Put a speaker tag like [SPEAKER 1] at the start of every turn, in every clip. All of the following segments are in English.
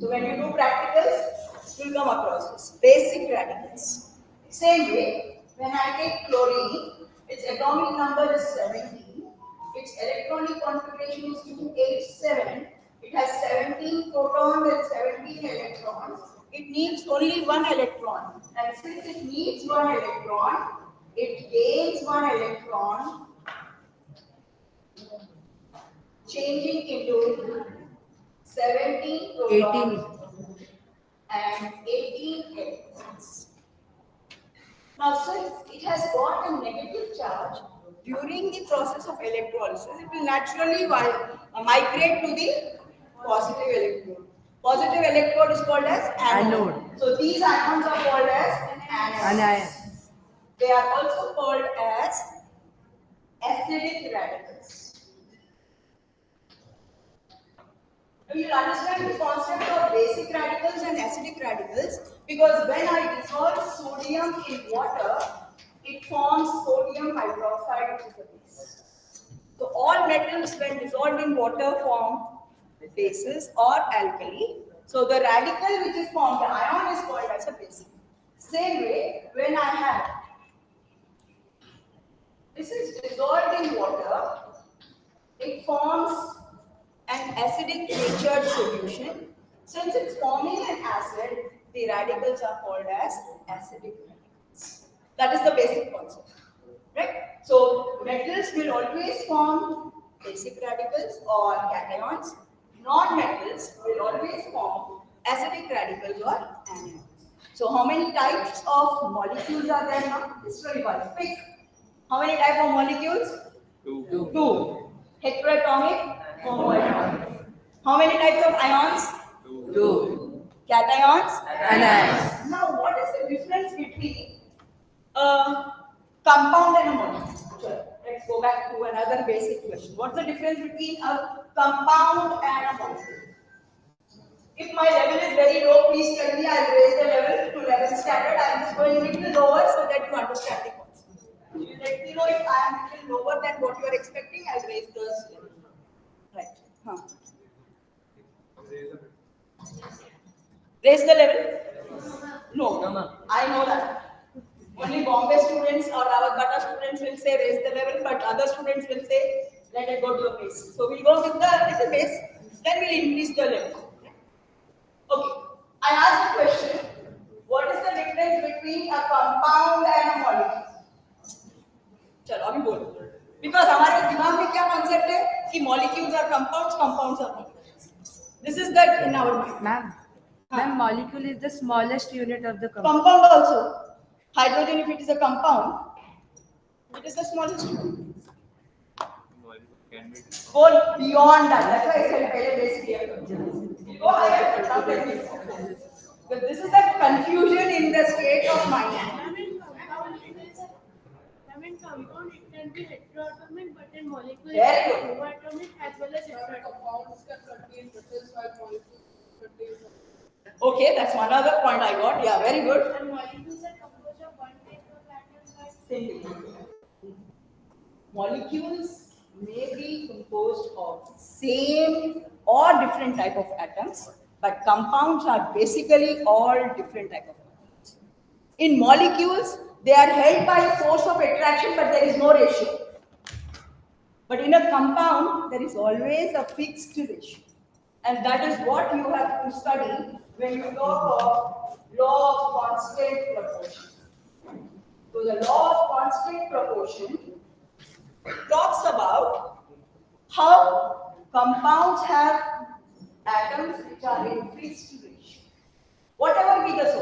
[SPEAKER 1] So when you do practicals, you'll come across this. Basic radicals. Same way, when I take chlorine, its atomic number is 17. Its electronic configuration is 287. It has 17 protons and 17 electrons. It needs only one electron. And since it needs one electron, it gains one electron, changing into 17 protons
[SPEAKER 2] 18.
[SPEAKER 1] and 18 electrons. Now, since it has got a negative charge, during the process of electrolysis, it will naturally migrate to the positive electrode. Positive electrode is called as anode.
[SPEAKER 2] Anode.
[SPEAKER 1] So these ions are called as anions.
[SPEAKER 2] Anion.
[SPEAKER 1] They are also called as acidic radicals. Now you'll understand the concept of basic radicals and acidic radicals because when I dissolve sodium in water, it forms sodium hydroxide, which is a base. So all metals when dissolved in water form bases or alkali. So the radical which is formed, the ion is called as a base. Same way, when I have this is dissolved in water, it forms an acidic natured solution. Since it's forming an acid, the radicals are called as acidic radicals. That is the basic concept. Right? So metals will always form basic radicals or cations. Non-metals will always form acidic radicals or anions. So how many types of molecules are there now? It's very fun. Pick. How many types of molecules? Two. Heteroatomic, homoatomic. How many types of ions?
[SPEAKER 2] Two.
[SPEAKER 1] Cations.
[SPEAKER 2] Anions.
[SPEAKER 1] Now, what is the difference between a compound and a molecule? Sure. Let's go back to another basic question. What's the difference between a compound and a molecule? If my level is very low, please tell me. I'll raise the level to 11 standard. I'm just going a little lower so that you understand the concept. You let me know if I am a little lower than what you are expecting. I'll raise the level. Right. Huh. Raise the level? No. I know that. Only Bombay students or our Bata students will say raise the level, but other students will say let it go to the base. So we'll go with the little base, then we'll increase the level. Okay. I asked a question. What is the difference between a compound and a molecule? चलो अभी बोलो. Because हमारे दिमाग में क्या concept है कि molecules are compounds, compounds are molecules. This is that in our mind.
[SPEAKER 2] Ma'am, molecule is the smallest unit of the compound.
[SPEAKER 1] Compound also. Hydrogen, if it is a compound, it is the smallest one. Go beyond that. That's why I said pehle base clear. Go higher, but now let me go. But this is the confusion in the state of mind.
[SPEAKER 3] In compound, it can be heteroatomic, but in molecule,
[SPEAKER 1] Very
[SPEAKER 3] it
[SPEAKER 1] good.
[SPEAKER 3] is homoatomic as well as heteroatomic.
[SPEAKER 4] Compounds can contain metals while molecules contain.
[SPEAKER 1] Okay, that's one other point I got. Yeah, very good.
[SPEAKER 3] And molecules are composed of one type of atom.
[SPEAKER 1] Same. Molecules may be composed of same or different type of atoms, but compounds are basically all different type of atoms. In molecules, they are held by a force of attraction, but there is no ratio. But in a compound, there is always a fixed ratio. And that is what you have to study when you talk of law of constant proportion. So the law of constant proportion talks about how compounds have atoms which are in fixed ratio. Whatever be the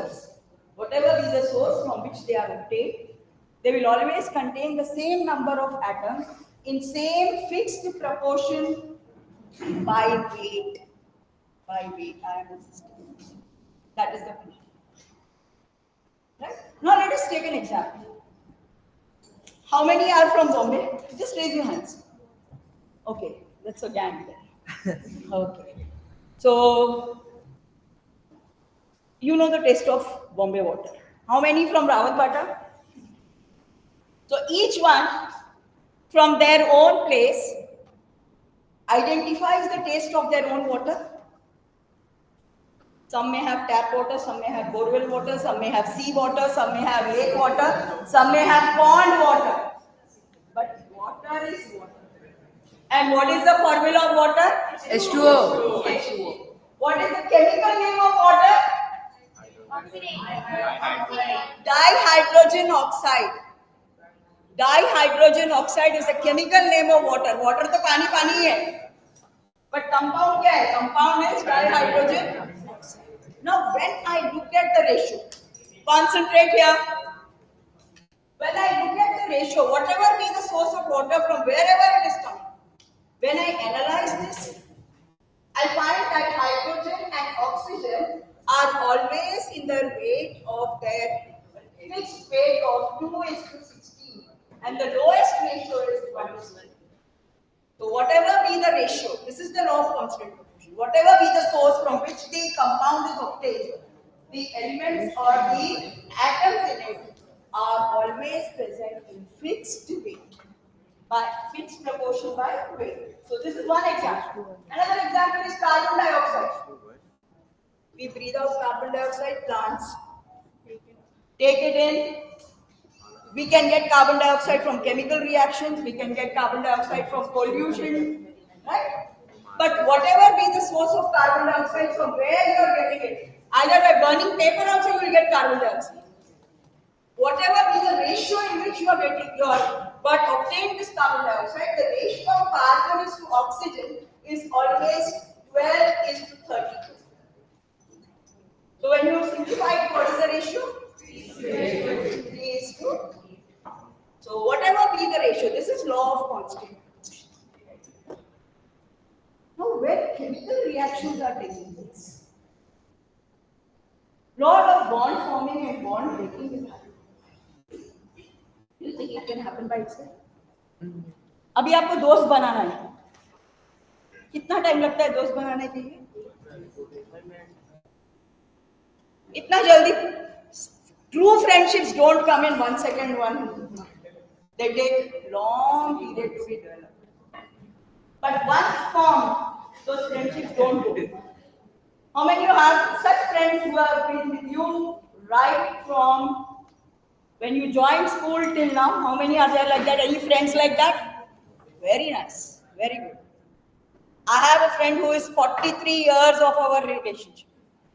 [SPEAKER 1] source from which they are obtained, they will always contain the same number of atoms in same fixed proportion by weight. By weight, ion system. That is the point. Right? Now let us take an example. How many are from Bombay? Just raise your hands. Okay, that's a gang there. Okay. So, you know the taste of Bombay water. How many from Rawatbata? So, each one from their own place identifies the taste of their own water. Some may have tap water, some may have borewell water, some may have sea water, some may have lake water, some may have pond water. But water is water. And what is the formula of water?
[SPEAKER 2] H2O.
[SPEAKER 1] H2O. What is the chemical name of water? Dihydrogen oxide. Dihydrogen oxide is the chemical name of water. Water तो पानी पानी ही है. But compound क्या है? Compound is dihydrogen oxide. Now when I look at the ratio, concentrate here. When I look at the ratio, whatever be the source of water from wherever it is coming, when I analyze this, I find that hydrogen and oxygen are always in the rate of their fixed rate of 2:16, and the lowest ratio is 1:1. So whatever be the ratio, this is the law of constant proportion. Whatever be the source from which the compound is obtained, the elements or the atoms in it are always present in fixed weight, by fixed proportion by weight. So this is one example. Another example is carbon dioxide. We breathe out carbon dioxide, plants take it in. We can get carbon dioxide from chemical reactions, we can get carbon dioxide from pollution, right? But whatever be the source of carbon dioxide, from where you are getting it, either by burning paper also you will get carbon dioxide. Whatever be the ratio in which you are getting but obtain this carbon dioxide, the ratio of carbon is to oxygen is always 12 is to 30. So when you simplify it, what is the ratio? 3 is to. So whatever be the ratio, this is law of constant. Now when chemical reactions are taking place, lot of bond forming and bond breaking is happening. Do you think it can happen by itself? अभी आपको दोस्त बनाना है, कितना time लगता है दोस्त बनाने के लिए? इतना जल्दी? True friendships don't come in 1 second, 1 month. They take long period to be developed. But once formed, those friendships don't go. How many of you have such friends who have been with you right from when you joined school till now? How many are there like that? Any friends like that? Very nice, very good. I have a friend who is 43 years of our relationship,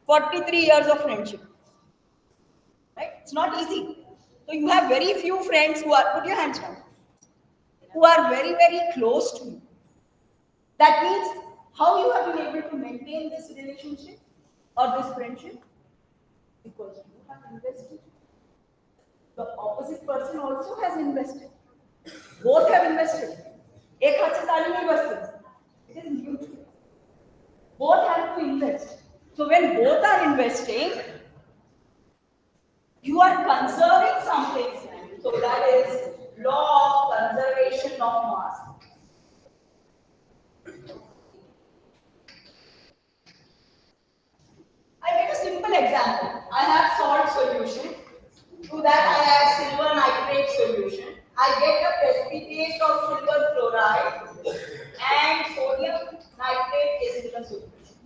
[SPEAKER 1] 43 years of friendship. Right? It's not easy. So you have very few friends who are, put your hands down, who are very, very close to you. That means how you have been able to maintain this relationship or this friendship? Because you have invested. The opposite person also has invested. Both have invested. एक हाथ से ताली नहीं बजती. It is mutual. Both have to invest. So when both are investing, you are conserving something. So that is law of conservation of mass. I take a simple example. I have salt solution. To that I add silver nitrate solution. I get a precipitate of silver chloride and sodium nitrate is in the solution.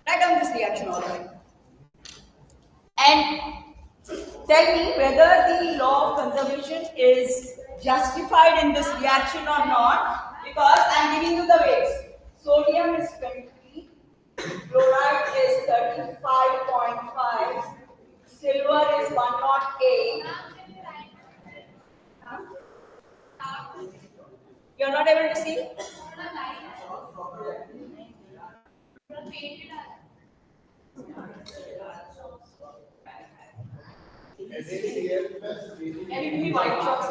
[SPEAKER 1] Write down this reaction alright. And tell me whether the law of conservation is justified in this reaction or not, because I am giving you the weights. Sodium is 20, chloride is 35.5, silver is 108. You are not able to see? Can you give me white chalk?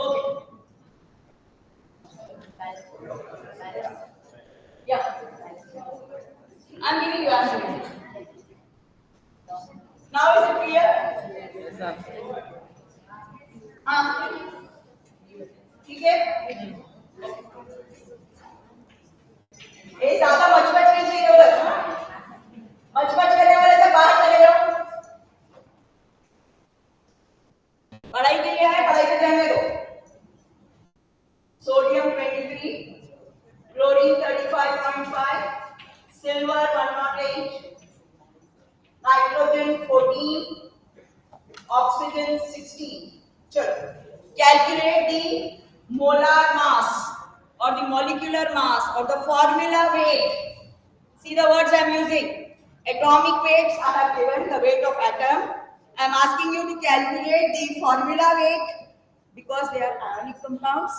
[SPEAKER 1] Okay. Yeah. I'm giving you answer. Now is it clear?
[SPEAKER 2] Yes, sir.
[SPEAKER 1] ठीक है? ये ज्यादा much नहीं चाहिए उधर, much करने वाले से बाहर चले जाओ. पढ़ाई के लिए है, पढ़ाई पे ध्यान दो। Sodium 23, chlorine 35.5, silver 108, nitrogen 14, oxygen 16. चलो, calculate the molar mass or the molecular mass or the formula weight. See the words I am using. Atomic weights I have given the weight of atom. I am asking you to calculate the formula weight because they are ionic compounds.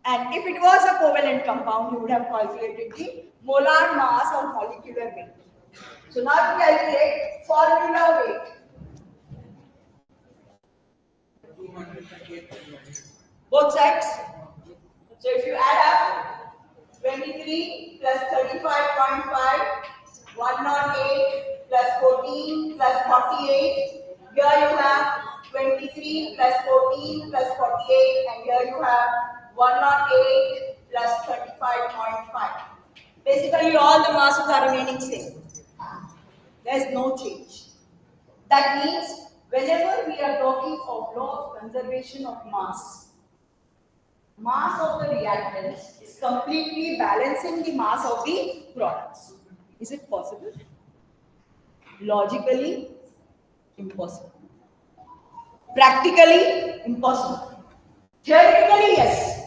[SPEAKER 1] And if it was a covalent compound, you would have calculated the molar mass or molecular weight. So now to calculate formula weight. Both sides. So if you add up 23 plus 35.5, 108 plus 14 plus 48. Here you have 23 plus 14 plus 48, and here you have 108 plus 35.5. Basically, all the masses are remaining same. There is no change. That means whenever we are talking of law of conservation of mass of the reactants is completely balancing the mass of the products. Is it possible? Logically, impossible. Practically, impossible. Theoretically, yes.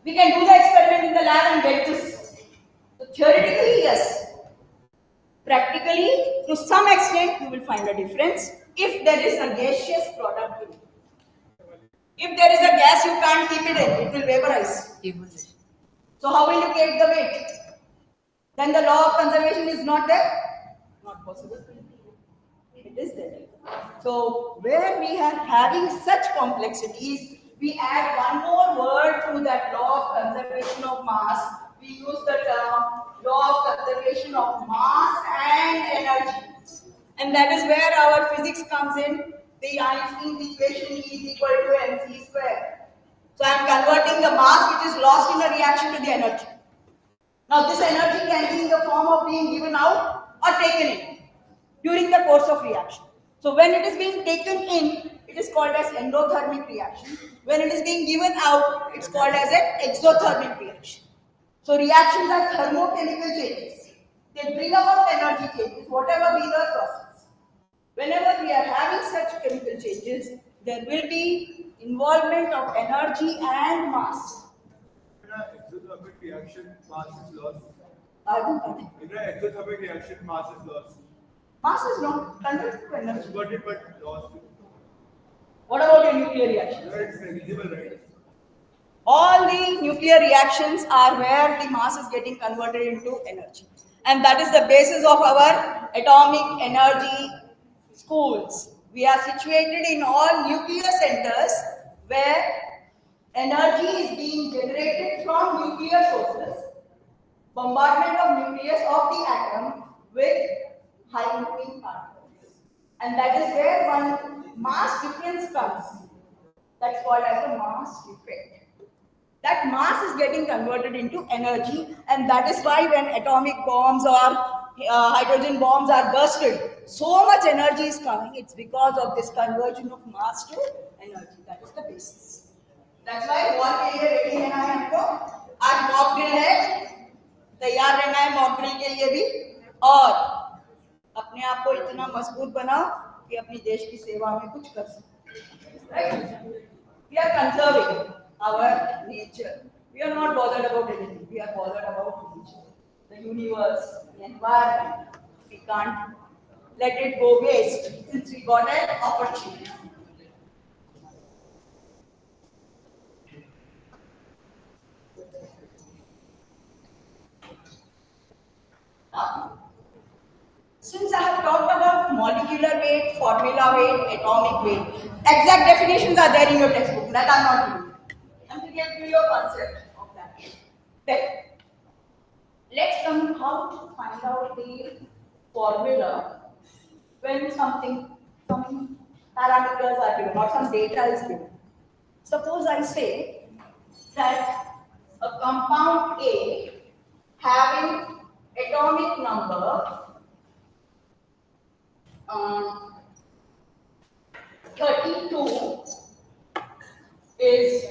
[SPEAKER 1] We can do the experiment in the lab and get this. So theoretically, yes. Practically, to some extent, you will find a difference if there is a gaseous product in it. If there is a gas, you can't keep it in, it will vaporize. So how will you get the weight? Then the law of conservation is not there? Not possible. It is there. So where we are having such complexities, we add one more word to that law of conservation of mass. We use the term law of conservation of mass and energy. And that is where our physics comes in. The Einstein's equation is equal to mc square. So I am converting the mass which is lost in a reaction to the energy. Now this energy can be in the form of being given out or taken in during the course of reaction. So when it is being taken in, it is called as endothermic reaction. When it is being given out, it's called as an exothermic reaction. So reactions are thermochemical changes. They bring about energy changes, whatever be the process. Whenever we are having such chemical changes, there will be involvement of energy and mass.
[SPEAKER 5] In an exothermic reaction, mass is lost.
[SPEAKER 1] Pardon?
[SPEAKER 5] In an exothermic reaction, mass is lost.
[SPEAKER 1] Mass is not converted to energy.
[SPEAKER 5] Converted but lost.
[SPEAKER 1] What about a nuclear reaction?
[SPEAKER 5] It's negligible, right?
[SPEAKER 1] All the nuclear reactions are where the mass is getting converted into energy. And that is the basis of our atomic energy schools. We are situated in all nuclear centers where energy is being generated from nuclear sources, bombardment of nucleus of the atom with high moving particles. And that is where one mass difference comes. That's called as a mass effect. That mass is getting converted into energy, and that is why when atomic bombs or hydrogen bombs are bursted, so much energy is coming. It's because of this conversion of mass to energy. That is the basis. That's why war के लिए ready रहना है हमको. आज mock drill है, तैयार रहना है मॉक ड्रिल के लिए भी, और अपने आप को इतना मजबूत बनाओ कि अपनी देश की सेवा में कुछ कर सको. Right? We are conserving our nature. We are not bothered about anything. We are bothered about nature, the universe, the environment. We can't let it go waste since we got an opportunity. Now, since I have talked about molecular weight, formula weight, atomic weight, exact definitions are there in your textbook. That I'm not doing. I'm to give you your concept of that. Then, let's come how to find out the formula when some parameters are given or some data is given. Suppose I say that a compound A having atomic number um, 32 is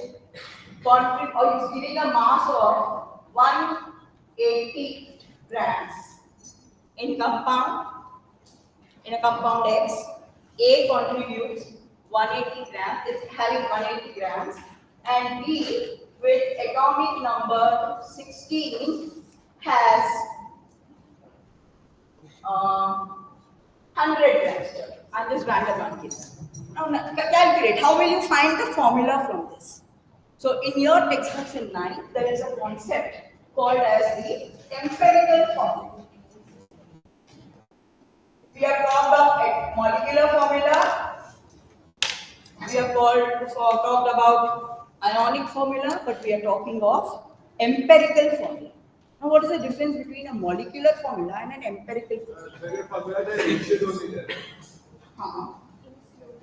[SPEAKER 1] giving a mass of 180 grams in a compound X. A contributes 180 grams, is having 180 grams, and B with atomic number 16 has 100 grams. I'm just random one case. Now calculate. How will you find the formula from this? So in your textbooks in 9th, there is a concept called as the empirical formula. We have talked of molecular formula. We have talked about ionic formula, but we are talking of empirical formula. Now, what is the difference between a molecular formula and an empirical formula?
[SPEAKER 5] Empirical formula, the ratios only there.
[SPEAKER 1] Uh-huh.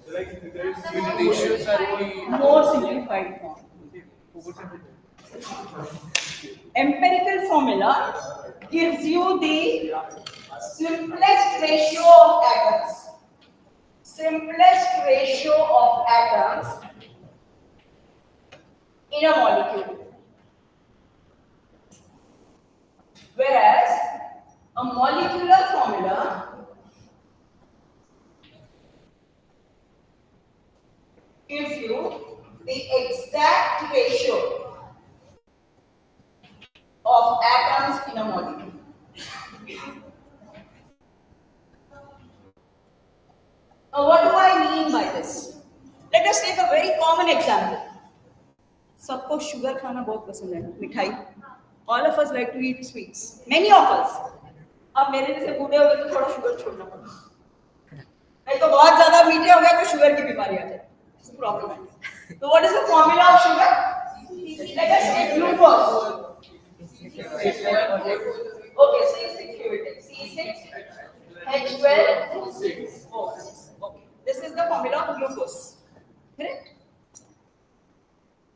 [SPEAKER 5] So like there is ratios are only
[SPEAKER 1] More simplified form. Empirical formula gives you the simplest ratio of atoms. Simplest ratio of atoms in a molecule. Whereas a molecular formula gives you the exact ratio of atoms in a molecule. Now, what do I mean by this? Let us take a very common example. सबको sugar खाना बहुत पसंद है, मिठाई. All of us like to eat sweets. Many of us. अब मेरे जैसे बूढ़े हो गए तो थोड़ा शुगर छोड़ना पड़ता. नहीं तो बहुत ज्यादा मीठे हो गए तो शुगर की बीमारी आ जाए. It's problematic. So what is the formula of sugar? Let us take glucose. Okay, C6 here it is. C6H12O6. Okay. This is the formula of glucose. Correct?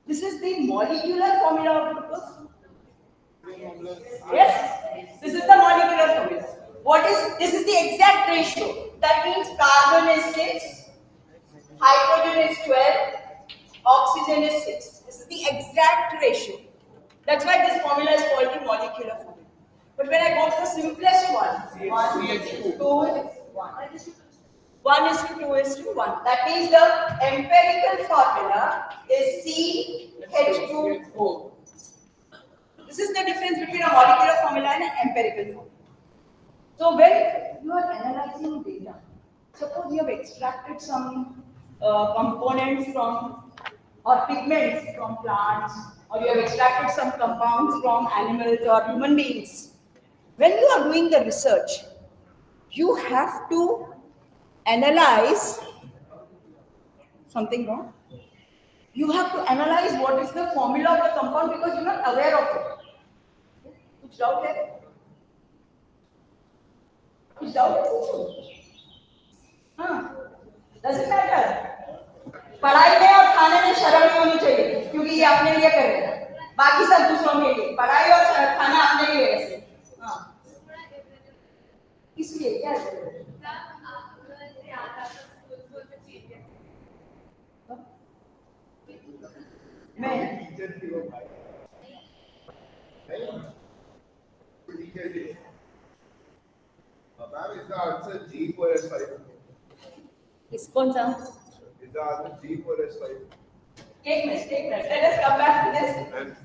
[SPEAKER 1] This is the molecular formula of glucose. Yes, this is the molecular formula. This is the exact ratio. That means carbon is 6, hydrogen is 12, oxygen is 6. This is the exact ratio. That's why this formula is called the molecular formula. But when I go to the simplest one, 1 is to 2, 1. 1 is to 2 is to 1. That means the empirical formula is CH2O. This is the difference between a molecular formula and an empirical formula. So when you are analyzing data, suppose you have extracted some components from or pigments from plants, or you have extracted some compounds from animals or human beings. When you are doing the research, you have to analyze something wrong. You have to analyze what is the formula of the compound because you're not aware of it. Kuch doubt hai? Kuch doubt hai? Doesn't matter. पढ़ाई में और खाने में शर्म नहीं होनी चाहिए क्योंकि ये अपने लिए कर रहे हैं. बाकी सब दूसरों के लिए. पढ़ाई और खाना अपने लिए है. हाँ. इसलिए क्या है? मैं
[SPEAKER 5] Ma'am, is the answer G4S5?
[SPEAKER 1] इस कौन सा?
[SPEAKER 5] Is the answer G4S5?
[SPEAKER 1] Take minute. Let us come back to this.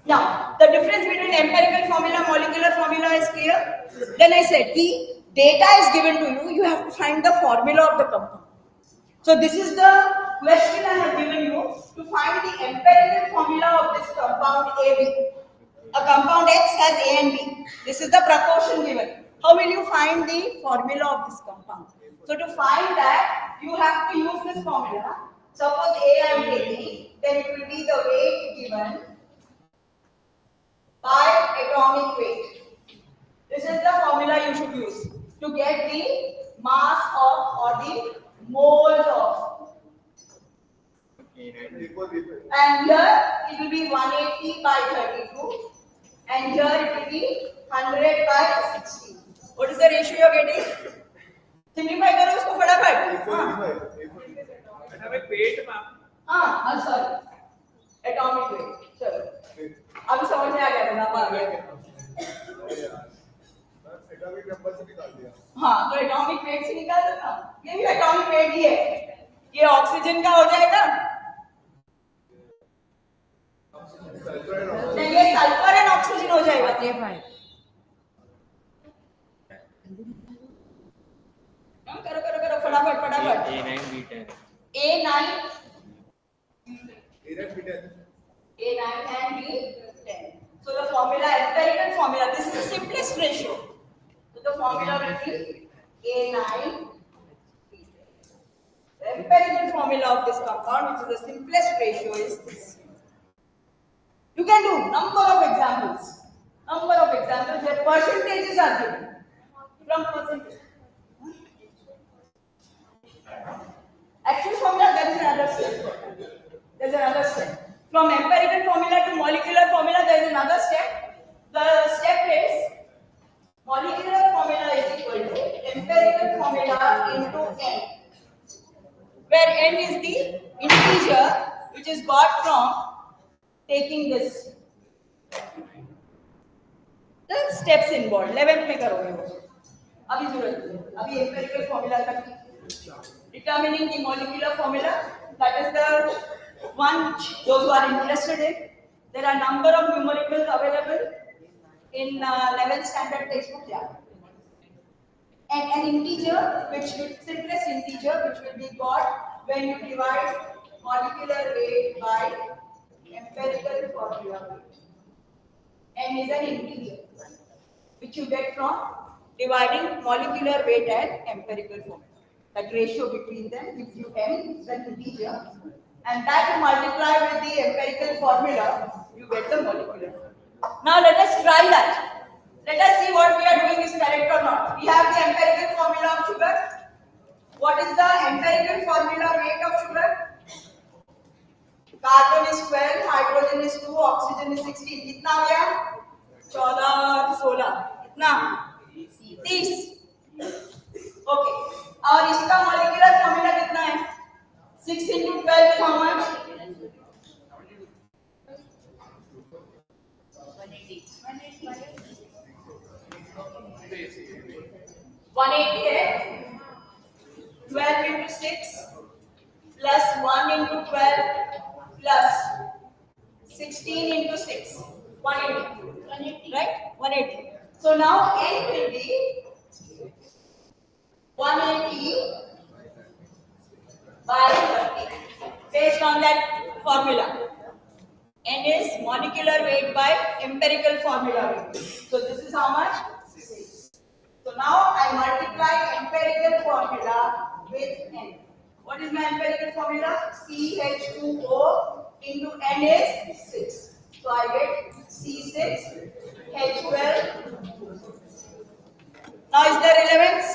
[SPEAKER 1] Now, the difference between empirical formula and molecular formula is clear. Then I said, the data is given to you. You have to find the formula of the compound. So this is the question I have given you to find the empirical formula of this compound AB. A compound X has A and B. This is the proportion given. How will you find the formula of this compound? So to find that, you have to use this formula. Suppose A I am taking, then it will be the weight given by atomic weight. This is the formula you should use to get the mass of or the moles of. And here it will be 180 by 32 and here it will be 100 by 60. What is the ratio you are getting? Simplify करो उसको फटाफट.
[SPEAKER 5] atomic weight, ma'am.
[SPEAKER 1] हाँ sorry atomic weight चलो अभी समझ में आ गया नाम आ गया
[SPEAKER 5] अरे यार, मैम एटॉमिक नंबर से निकाल दिया।
[SPEAKER 1] हाँ तो एटॉमिक वेट से निकाल दो ना ये भी एटॉमिक वेट ही है ये ऑक्सीजन का हो जाएगा नहीं ये सल्फर एंड ऑक्सीजन हो जाएगा
[SPEAKER 2] ये भाई
[SPEAKER 1] हाँ, करो करो करो फटाफट फटाफट
[SPEAKER 6] A9 B10
[SPEAKER 1] A9
[SPEAKER 5] A9 B10.
[SPEAKER 1] A9 and B10 so the formula empirical formula this is the simplest ratio so the formula will be A9 the empirical formula of this compound which is the simplest ratio is this you can do number of examples where percentages are given from percentage actual formula there is another step from empirical formula to molecular formula there is another step the step is molecular formula is equal to empirical formula into n where n is the integer which is got from taking this the steps involved 11th में करोगे वो अभी जरूरत नहीं अभी empirical formula तक determining the molecular formula that is the one which those who are interested in there are number of numericals available in 11th standard textbook yeah and an integer which simplest integer which will be got when you divide molecular weight by empirical formula n is an integer which you get from dividing molecular weight and empirical formula. That ratio between them gives you n, is an integer, and that you multiply with the empirical formula, you get the molecular formula. Now let us try that. Let us see what we are doing is correct or not. We have the empirical formula of sugar. What is the empirical formula weight of sugar? Carbon is 12, hydrogen is 2, oxygen is 16. कितना आ गया? 14 और 16 कितना 30 okay और इसका molecular formula कितना है 6 into 12 is how much 180 है 12 into 6 plus 1 into 12 plus 16 into 6 180 right 180 so now n will be 180 by 30 based on that formula n is molecular weight by empirical formula weight. So this is how much 6 so now I multiply empirical formula with n what is my empirical formula CH2O into n is 6 so I get C6 H12 now is there relevance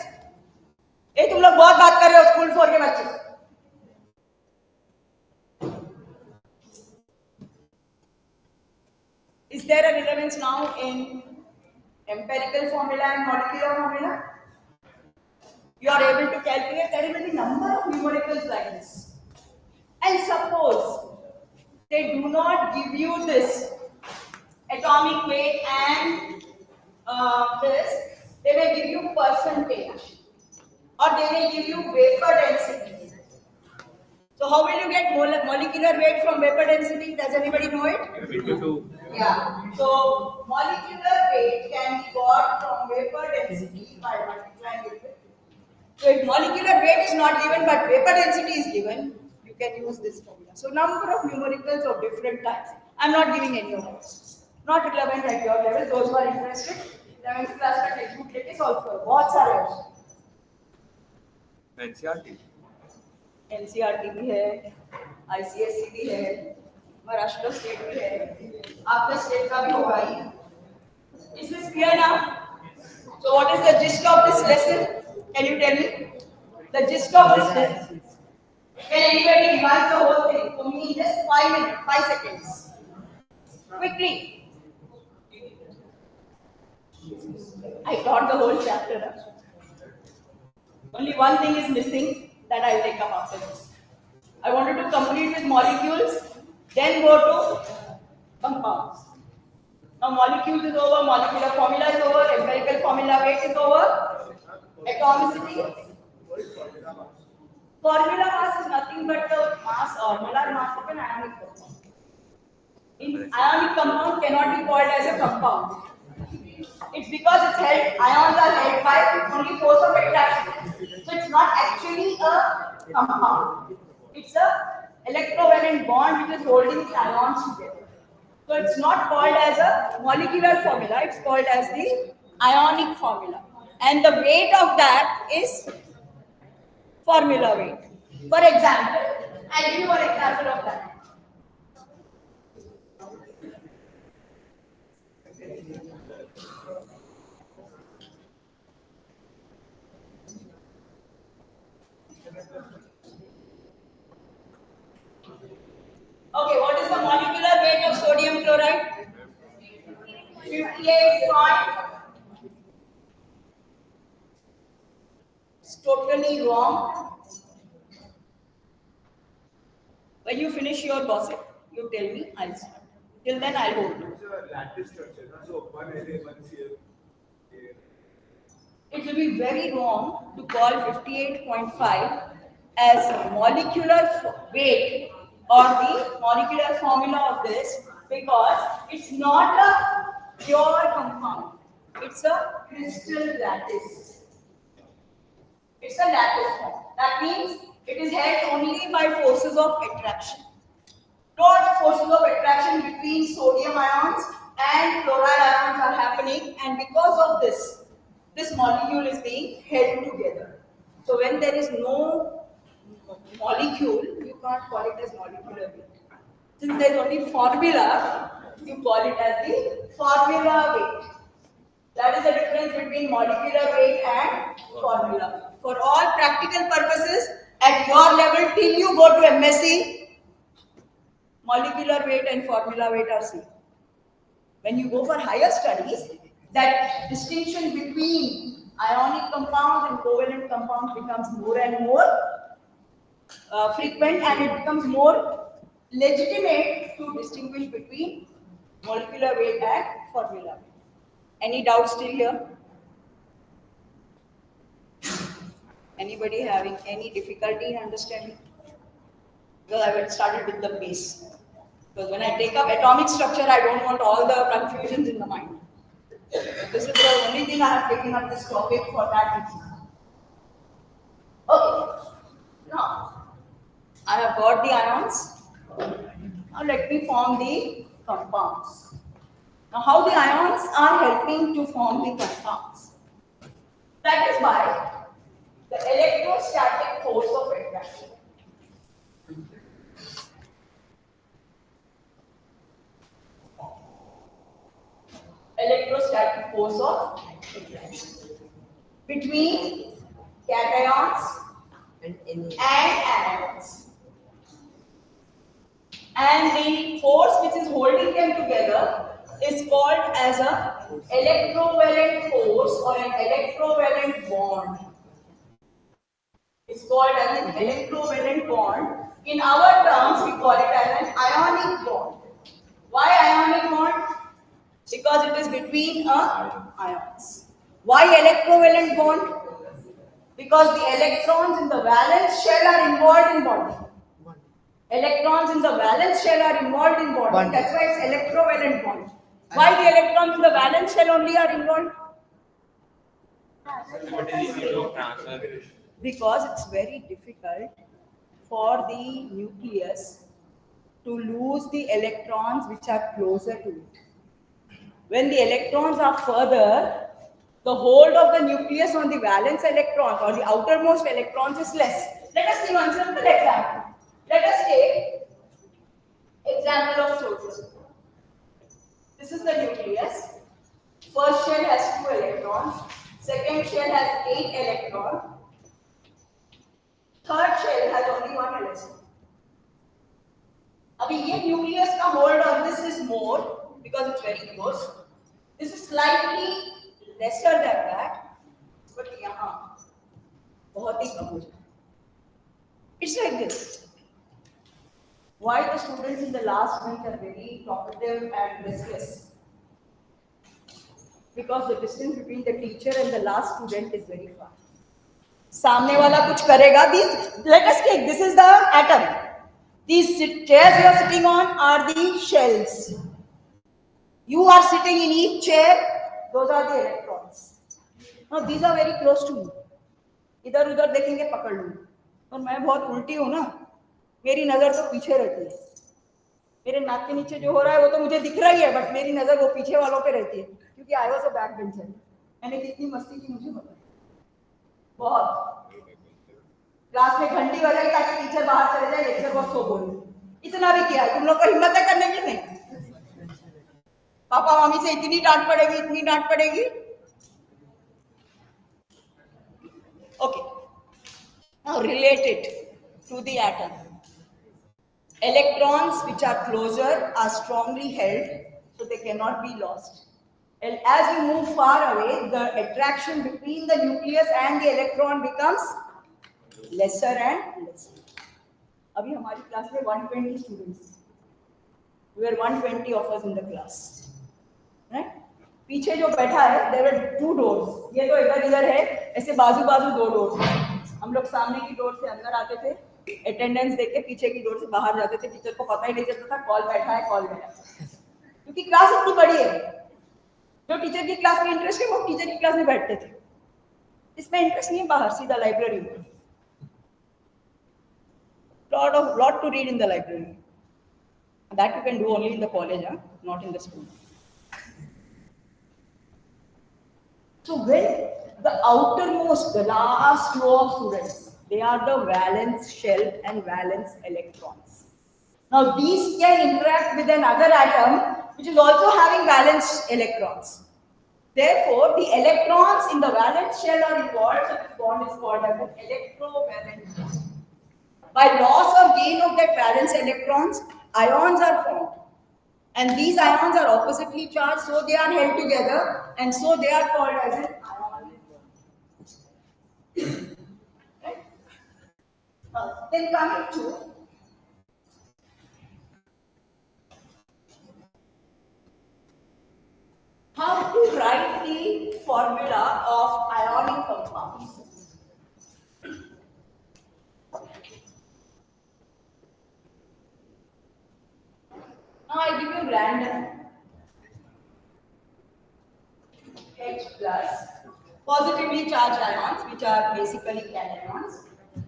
[SPEAKER 1] ये तुम लोग बहुत बात कर रहे हो school 4 के बच्चे is there a relevance now in empirical formula and molecular formula you are able to calculate there will be number of numericals like this and suppose they do not give you this atomic weight and this they may give you percentage or they may give you vapor density. So how will you get molecular weight from vapor density? Does anybody know it?
[SPEAKER 6] into 2.
[SPEAKER 1] Yeah. So molecular weight can be got from vapor density by multiplying it with. So if molecular weight is not given but vapor density is given, you can use this formula. So number of numericals of different types. I'm not giving any of those. Not relevant at your level. Those who are interested, 11th class का textbook लेके solve करो. बहुत सारे हैं.
[SPEAKER 6] NCRT.
[SPEAKER 1] NCERT भी है ICSC भी है महाराष्ट्र स्टेट भी है आपका स्टेट का भी होगा ही is this clear now so what is the gist of this lesson can you tell me the gist of this lesson can anybody revise the whole thing for me in just 5 minutes 5 seconds quickly I taught the whole chapter only one thing is missing that I'll take up after this I wanted to complete with molecules, then go to compounds. Now molecules is over, molecular formula is over, empirical formula weight is over, atomicity. Formula mass is nothing but the mass or molar mass of an ionic compound. In ionic compound cannot be called as a compound. It's because it's held, ions are held by only force of attraction. So it's not actually a compound. It's a electrovalent bond which is holding the ions together. So it's not called as a molecular formula, it's called as the ionic formula. And the weight of that is formula weight. For example, I'll give you one example of that. Okay, what is the molecular weight of sodium chloride? 58 point. It's totally wrong. When you finish your gossip, you tell me, I'll start. Till then, I'll hold you.
[SPEAKER 5] It's a lattice structure, no? So one LA, one CL.
[SPEAKER 1] It will be very wrong to call 58.5 as molecular weight or the molecular formula of this because it's not a pure compound. It's a crystal lattice. It's a lattice form. That means it is held only by forces of attraction. Lot forces of attraction between sodium ions and chloride ions are happening, and because of this, this molecule is being held together. So when there is no molecule, you can't call it as molecular weight. Since there is only formula, you call it as the formula weight. That is the difference between molecular weight and formula. For all practical purposes, at your level till you go to MSc, molecular weight and formula weight are same. When you go for higher studies, that distinction between ionic compounds and covalent compounds becomes more and more frequent, and it becomes more legitimate to distinguish between molecular weight and formula weight. Any doubts still here? Anybody having any difficulty in understanding? Because I will start it with the base. Because when I take up atomic structure, I don't want all the confusions in the mind. This is the only thing I have taken up this topic for that reason. Okay. Now, I have got the ions. Now let me form the compounds. Now how the ions are helping to form the compounds? That is by the electrostatic force of attraction. Electrostatic force of attraction between cations and anions. And the force which is holding them together is called as a electrovalent force or an electrovalent bond. It's called as an electrovalent bond. In our terms, we call it as an ionic bond. Why ionic bond? Because it is between ions. Why electrovalent bond? Because the electrons in the valence shell are involved in bonding. Electrons in the valence shell are involved in bonding. That's why it's electrovalent bond. Why the electrons in the valence shell only are involved? Because it's very difficult for the nucleus to lose the electrons which are closer to it. When the electrons are further, the hold of the nucleus on the valence electrons or the outermost electrons is less. Let us see one simple example. Let us take example of sodium. This is the nucleus. First shell has 2 electrons. Second shell has 8 electrons. Third shell has only 1 electron. अभी ये nucleus का hold on this is more because it's very close. This is slightly lesser than that, but यहाँ बहुत ही कम हो जाए. It's like this. Why the students in the last bench are very talkative and restless? Because the distance between the teacher and the last student is very far. सामने वाला कुछ करेगा. These, let us take, this is the atom. These chairs you are sitting on are the shells. You are sitting in each chair. Those are the electrons. Now these are very close to me. इधर उधर देखेंगे पकड़ लूंगी. और मैं बहुत उल्टी हूं ना, मेरी नजर तो पीछे रहती है. मेरे नाक के नीचे जो हो रहा है वो तो मुझे दिख रही है, बट मेरी नजर वो पीछे वालों पे रहती है, क्योंकि I was a back bencher. मैंने कितनी मस्ती की मुझे पता है, बहुत. क्लास में घंटी बजाई ताकि टीचर बाहर चले जाए, लेक्चर बॉक्स को बोले. इतना भी किया. तुम लोग को हिम्मत है करने की? नहीं. पापा मम्मी से इतनी डांट पड़ेगी, इतनी डांट पड़ेगी. Okay. Now relate it to the atom. Electrons which are closer are strongly held, so they cannot be lost. And as you move far away, the attraction between the nucleus and the electron becomes lesser and lesser. अभी हमारी class में 120 students. We were 120 of us in the class. Right? पीछे जो बैठा है, there were 2 doors. ये तो इधर इधर है, ऐसे बाजू बाजू 2 doors. हम लोग सामने की डोर से अंदर आते थे, अटेंडेंस देके पीछे की डोर से बाहर जाते थे. टीचर को पता ही नहीं चलता था कॉल बैठा है कॉल गया, क्योंकि क्लास इतनी बड़ी है. जो टीचर की क्लास में इंटरेस्ट है वो टीचर की क्लास में बैठते थे. इसमें इंटरेस्ट नहीं है, बाहर सीधा लाइब्रेरी में. lot to read in the library. That you can do only in the college, not in the school. So when the outermost, the last row of students, they are the valence shell and valence electrons. Now these can interact with another atom which is also having valence electrons. Therefore, the electrons in the valence shell are involved, so this bond is called as an electrovalent bond. By loss or gain of that valence electrons, ions are formed. And these ions are oppositely charged, so they are held together, and so they are called as an ionic bond. Right? Then coming to how to write the formula of ionic compounds. Now I give you random H plus positively charged ions, which are basically cations.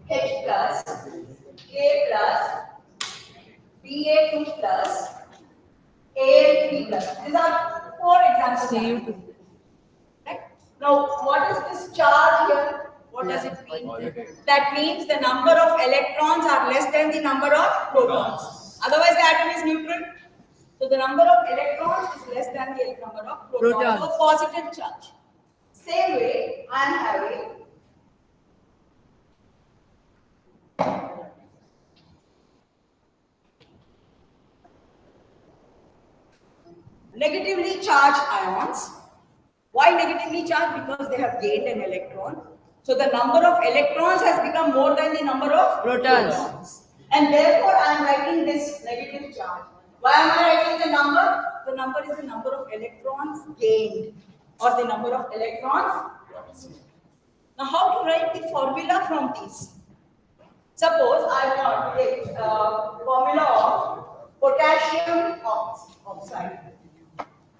[SPEAKER 1] H plus, K plus, Ba2 plus, Al3 plus. These are 4 examples. Right? Now, what is this charge here? What does it mean? That means the number of electrons are less than the number of protons. Otherwise, the atom is neutral. So, the number of electrons is less than the number of protons. So, positive charge. Same way, I am having negatively charged ions. Why negatively charged? Because they have gained an electron. So the number of electrons has become more than the number of protons. And therefore I am writing this negative charge. Why am I writing the number? The number is the number of electrons gained, or the number of electrons lost. Now how to write the formula from these? Suppose I want the formula of potassium oxide.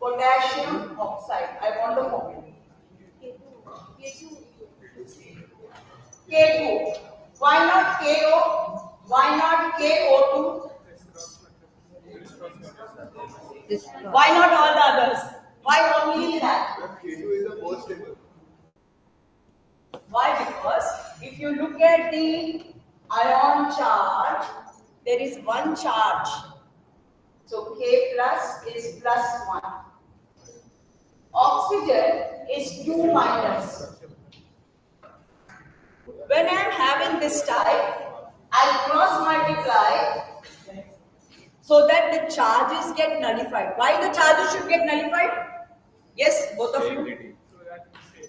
[SPEAKER 1] Potassium oxide. I want the formula. K2. Why not KO? Why not KO2? Why not all the others? Why only that?
[SPEAKER 5] K2 is the most stable.
[SPEAKER 1] Why? Because if you look at the ion charge, there is one charge. So K plus is plus 1. Oxygen is 2 minus. When I am having this type, I cross multiply so that the charges get nullified. Why the charges should get nullified? Yes, both of you.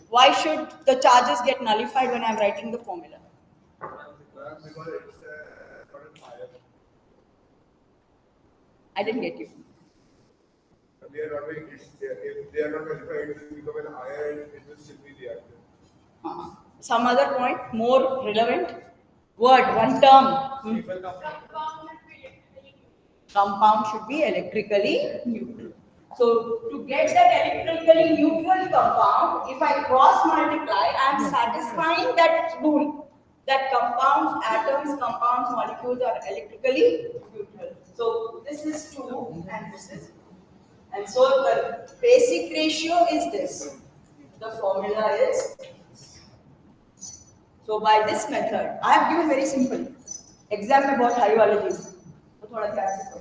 [SPEAKER 1] Why should the charges get nullified when I am writing the formula?
[SPEAKER 5] Because it's higher.
[SPEAKER 1] I didn't get you.
[SPEAKER 5] They are not very, if they are not qualified, it will become an iron, it will still be reactive.
[SPEAKER 1] Some other point, more relevant word, one term.
[SPEAKER 5] Stable compound.
[SPEAKER 1] Compound should be electrically neutral. So to get that electrically neutral compound, if I cross multiply, I am satisfying that rule that compounds, atoms, compounds, molecules are electrically neutral. So this is 2 and this is, and so the basic ratio is this. The formula is, so by this method, I have given very simple. Exam में बहुत high वाले चीज, तो थोड़ा ध्यान से पढ़ो.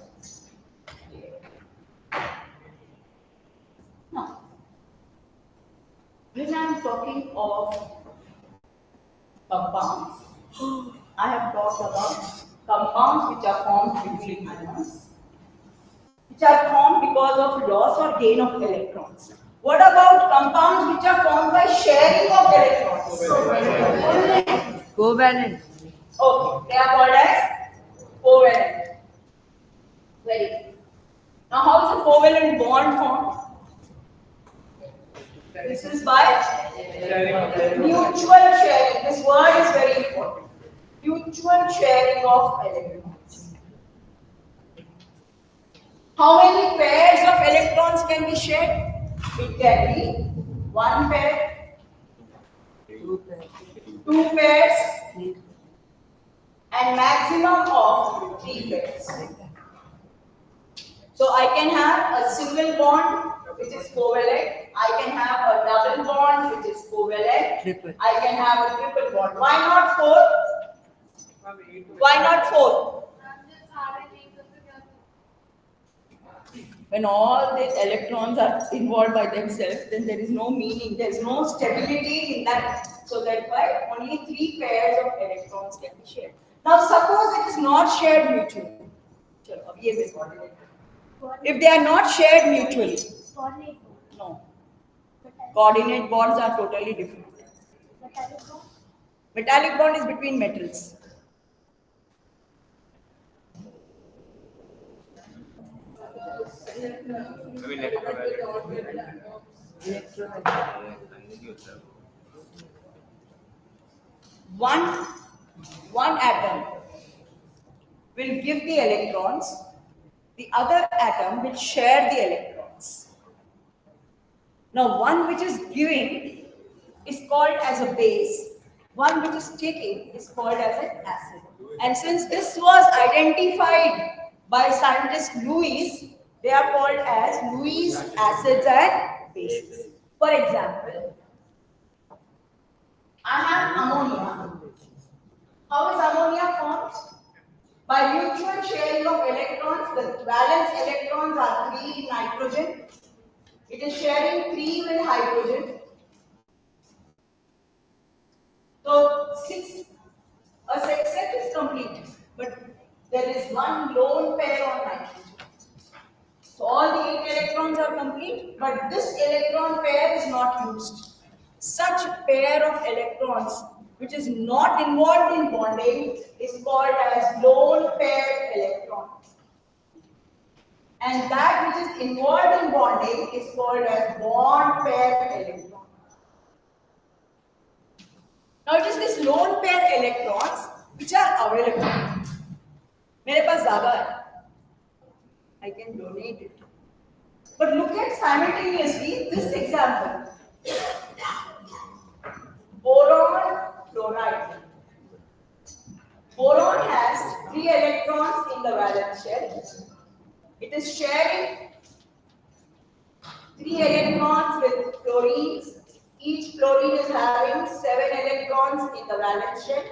[SPEAKER 1] Now, when I am talking of compounds, I have talked about compounds which are formed between ions, which are formed because of loss or gain of electrons. What about compounds which are formed by sharing of electrons?
[SPEAKER 2] Covalent.
[SPEAKER 1] Okay, they are called as covalent. Very good. Now, how is a covalent bond formed? This is by mutual sharing. This word is very important. Mutual sharing of electrons. How many pairs of electrons can be shared? It can be one pair, two pairs, and maximum of 3 pairs. So I can have a single bond which is covalent. I can have a double bond which is covalent.
[SPEAKER 2] Triple.
[SPEAKER 1] I can have a triple bond. Why not 4? Why not 4? When all the electrons are involved by themselves, then there is no meaning, there is no stability in that. So that's why only 3 pairs of electrons can be shared. Now suppose it is not shared mutually. Chalo, ab ye bhi coordinate. If they are not shared mutually, no. Coordinate bonds are totally different. Metallic bond is between metals. One, one atom will give the electrons, the other atom will share the electrons. Now, one which is giving is called as a base, one which is taking is called as an acid. And since this was identified by scientist Lewis, they are called as Lewis acids and bases. For example, I have ammonia. How is ammonia formed? By mutual sharing of electrons, the valence electrons are 3 in nitrogen. It is sharing 3 with hydrogen. So 6, a sextet is complete, but there is one lone pair on nitrogen. So all the 8 electrons are complete, but this electron pair is not used. Such pair of electrons which is not involved in bonding is called as lone pair electron. And that which is involved in bonding is called as bond pair electron. Now it is this lone pair electrons which are available. मेरे पास ज़्यादा है. I can donate it. But look at simultaneously this example. Boron fluoride. Boron has 3 electrons in the valence shell. It is sharing 3 electrons with fluorines. Each fluorine is having 7 electrons in the valence shell.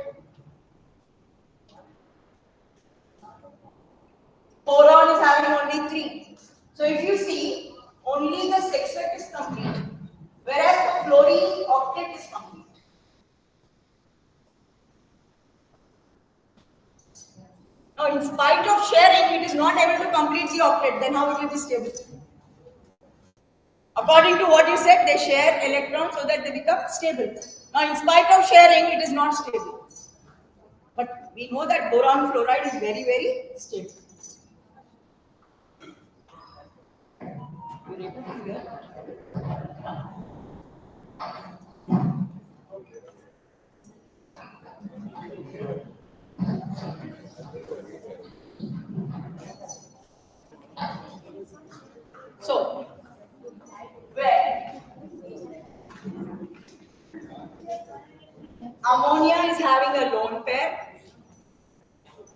[SPEAKER 1] Boron is having only 3. So if you see, only the sextet is complete, whereas the fluorine octet is complete. Now, in spite of sharing, it is not able to complete the octet. Then how it will be stable? According to what you said, they share electrons so that they become stable. Now, in spite of sharing, it is not stable. But we know that boron fluoride is very, very stable. able to hear? So, where ammonia is having a lone pair,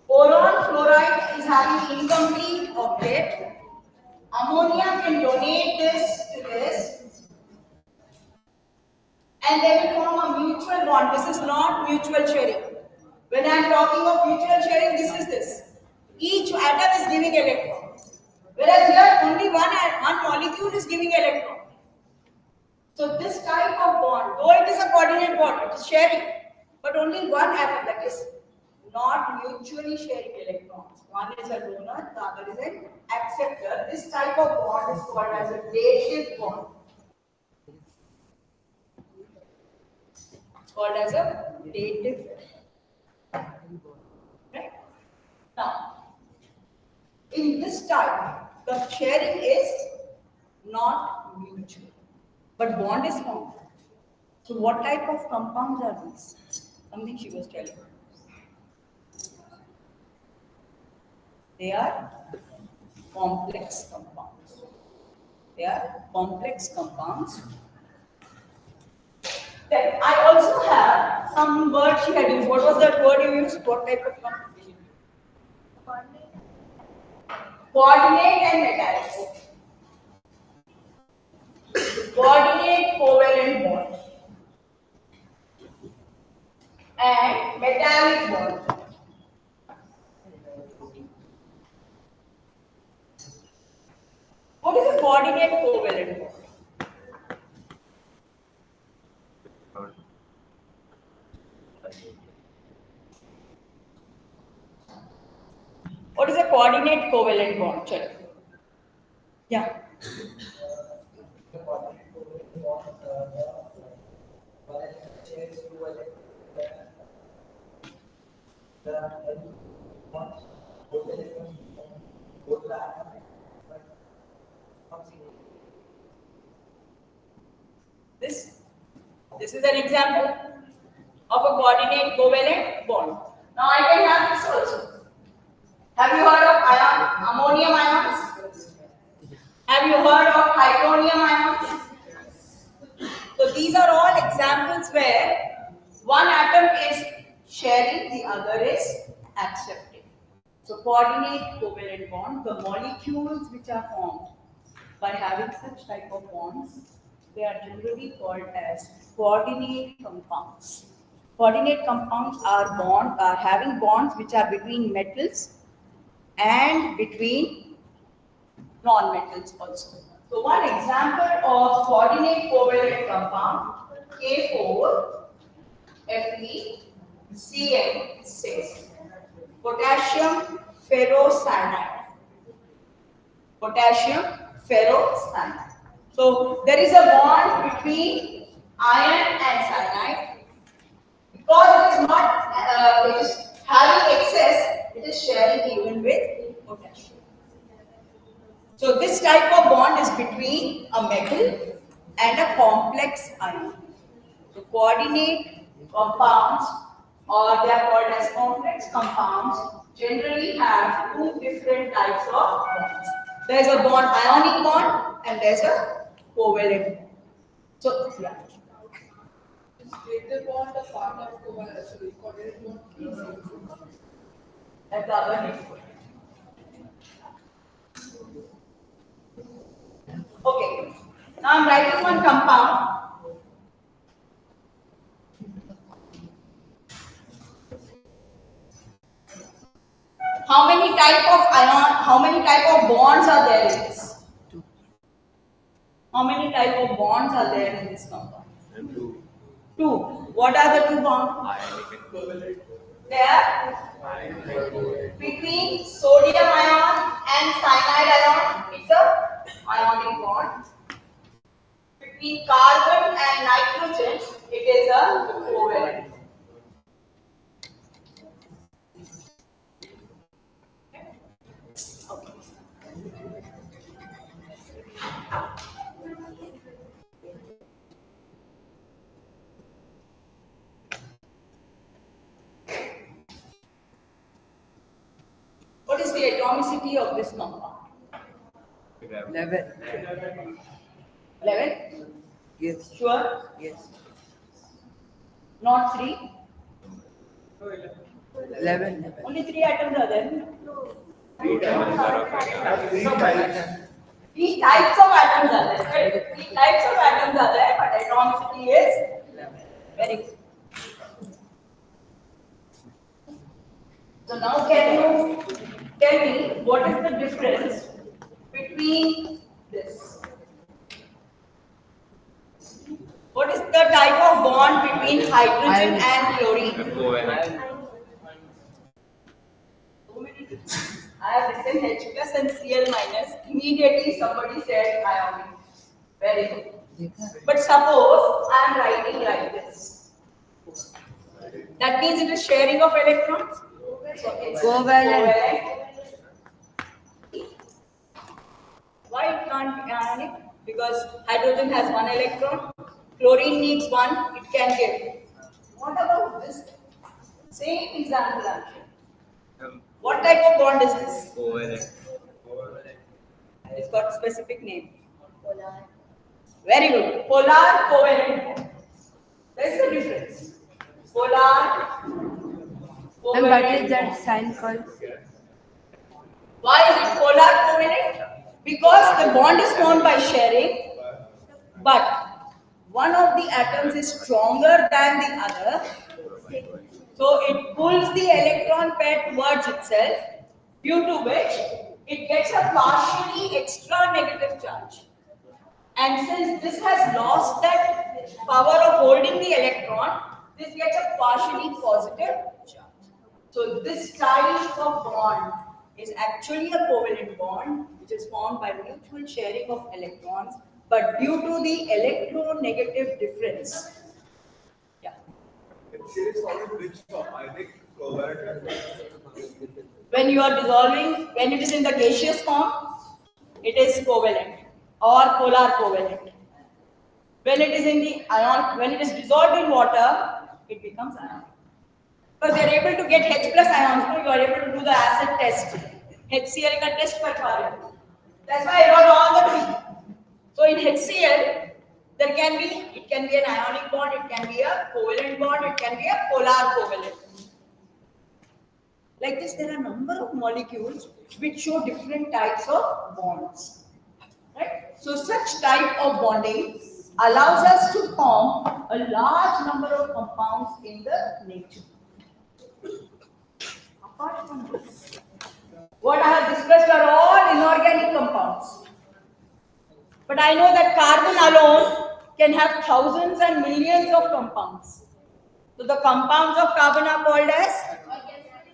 [SPEAKER 1] boron fluoride is having incomplete octet. Ammonia can donate this to this, and they will form a mutual bond. This is not mutual sharing. When I am talking of mutual sharing, this is this. Each atom is giving electron, whereas here only one molecule is giving electron. So this type of bond, though it is a coordinate bond, it is sharing, but only one atom, that is not mutually sharing electrons. One is a donor, the other is an acceptor. This type of bond is called as a dative bond. It's called as a dative. Right? Now, in this type, the sharing is not mutual, but bond is formed. So what type of compounds are these? Something she was telling. They are complex compounds. They are complex compounds. Then I also have some word she had used. What was that word you used? What type of compound? Coordinate and metallic. Coordinate covalent bond and metallic bond. What is a coordinate covalent bond? What is a coordinate covalent bond? Check. Yeah. This this is an example of a coordinate covalent bond. Now I can have this also. Have you heard of ammonium ions? Have you heard of hydronium ions? So these are all examples where one atom is sharing, the other is accepting. So coordinate covalent bond, the molecules which are formed by having such type of bonds, they are generally called as coordinate compounds. Coordinate compounds are having bonds which are between metals and between non-metals also. So one example of coordinate covalent compound K4 FeCN6 potassium ferrocyanide. Potassium ferrocyanide. So there is a bond between iron and cyanide. Because it is not it is having excess, it is sharing even with potassium. So this type of bond is between a metal and a complex ion. So coordinate compounds, or they are called as complex compounds, generally have two different types of bonds. There is a bond, ionic bond, and there is a covalent bond. So yeah,
[SPEAKER 4] Is greater bond a part of coordinate bond?
[SPEAKER 1] that's the other name. Okay. Now I'm writing one compound. How many type of ion? How many type of bonds are there in this? How many type of bonds are there in this compound? Two. What are the two bonds? They are between sodium ion and cyanide ion. It's a ionic bond. Between carbon and nitrogen, it is a covalent. Okay. What is the atomicity of this compound?
[SPEAKER 2] 11.
[SPEAKER 1] 11?
[SPEAKER 2] Yes.
[SPEAKER 1] Sure?
[SPEAKER 2] Yes.
[SPEAKER 1] Not 3?
[SPEAKER 2] 11.
[SPEAKER 1] Only 3 atoms are there.
[SPEAKER 5] Three types
[SPEAKER 1] Three types of atoms are there. Right? 3 types of atoms are there, but atomicity is 11. Very good. So now can you tell me what is the difference between this? What is the type of bond between hydrogen and chlorine? So many differences. I have written H plus and Cl minus. Immediately somebody said ionic. Very good. But suppose I am writing like this. That means it is sharing of electrons. So it's
[SPEAKER 2] Covalent.
[SPEAKER 1] Why it can't be ionic? Because hydrogen has 1 electron, chlorine needs 1, it can give. What about this? Same example actually. What type of bond is this?
[SPEAKER 6] Covalent.
[SPEAKER 1] It's got specific name. Polar. Very good. Polar covalent bond. There's the difference. Polar
[SPEAKER 2] And what
[SPEAKER 1] covalent
[SPEAKER 2] is that
[SPEAKER 1] bond.
[SPEAKER 2] sign called?
[SPEAKER 1] Why is it polar covalent? Because the bond is formed by sharing, but one of the atoms is stronger than the other, so it pulls the electron pair towards itself, due to which it gets a partially extra negative charge. And since this has lost that power of holding the electron, this gets a partially positive charge. So this type of bond is actually a covalent bond which is formed by mutual sharing of electrons, but due to the electronegative difference. Yeah.
[SPEAKER 5] HCl is found in which form? Ionic, covalent,
[SPEAKER 1] When you are dissolving, when it is in the gaseous form, it is covalent or polar covalent. When it is in the ion, when it is dissolved in water, it becomes ionic. Because they are able to get H plus ions, so you are able to do the acid test. HCl का test कर पा रहे हो. That's why I wrote all the three. So in HCl, there can be, it can be an ionic bond, it can be a covalent bond, it can be a polar covalent. Like this, there are a number of molecules which show different types of bonds. Right? So such type of bonding allows us to form a large number of compounds in the nature. Apart from this, what I have discussed are all inorganic compounds. But I know that carbon alone can have thousands and millions of compounds. So the compounds of carbon are called as